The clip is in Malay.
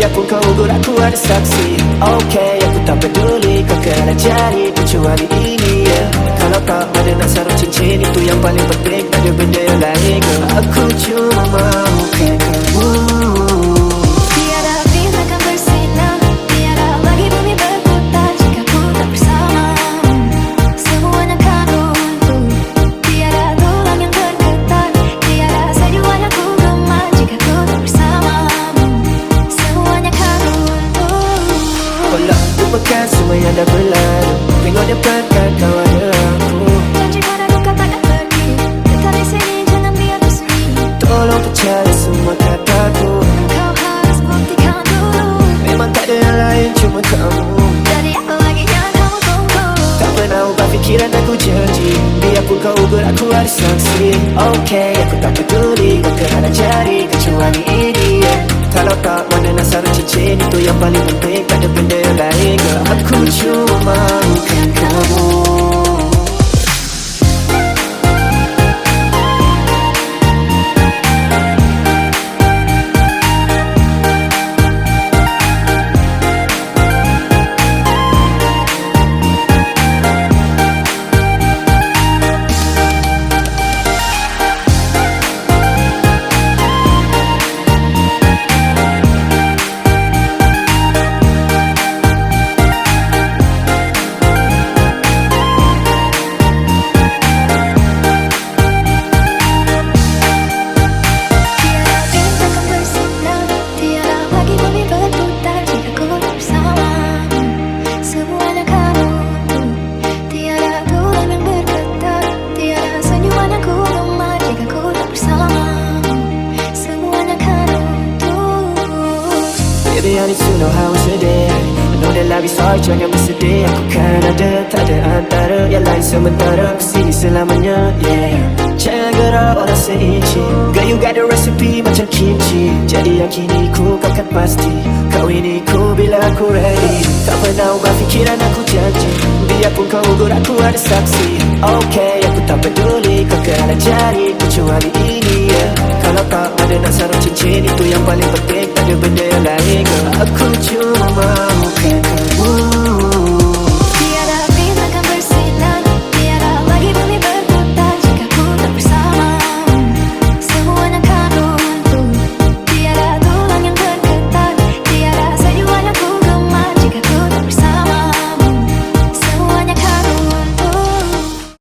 biarpun kau ugur aku ada saksi. Okay, aku tak peduli kau kena cari kecuali ini, yeah. Kalau tak ada nak sarung cincin, itu yang paling penting, tak ada benda yang lain. Aku cuma mahukan kamu. Tiada bintang bersinar, tiada lagi bumi berputar jika ku tak bersamamu. Semuanya kan runtuh, tiada tulang yang bergetar, tiada senyuman yang ku gemar jika ku tak bersamamu. Semuanya kan runtuh. Tolak lupakan semua yang dah berlalu, tengok depan kan kau ada aku. Janji padaku kau takkan pergi, tetap di sini jangan biar bersunyi. Tolong percaya semua kataku, Kau harus buktikan dulu, memang tak ada yang lain cuma kamu. jadi apa lagi yang kamu tunggu? Tak pernah ubah fikiran aku janji, biarpun kau ugur aku ada saksi. Okay, aku tak peduli kau kena cari kecuali ini, yeah. Kalau tak mana nak sarung cincin, itu yang paling penting, tak ada benda yang lain. Aku cuma mahukan kamu. Tiada bintang bersinar, tiada lagi bumi berputar jika ku tak bersamamu. Semuanya kan runtuh, tiada tulang yang bergetar, tiada senyuman yang ku gemar jika ku tak bersamamu. Semuanya kan runtuh. Baby, I need to know how it's today. I know that life is hard, jangan bersedih. Aku kan ada, tak ada antara yang lain sementara. Kesini selamanya, yeah. Jangan gerak orang seinci. Girl, you got the recipe macam kimchi. Jadi yakini ku, kau kan pasti kawini ku bila aku ready. Tak pernah ubah fikiran aku janji, biarpun kau ugur aku ada saksi. Okay, aku tak peduli kau kena cari kecuali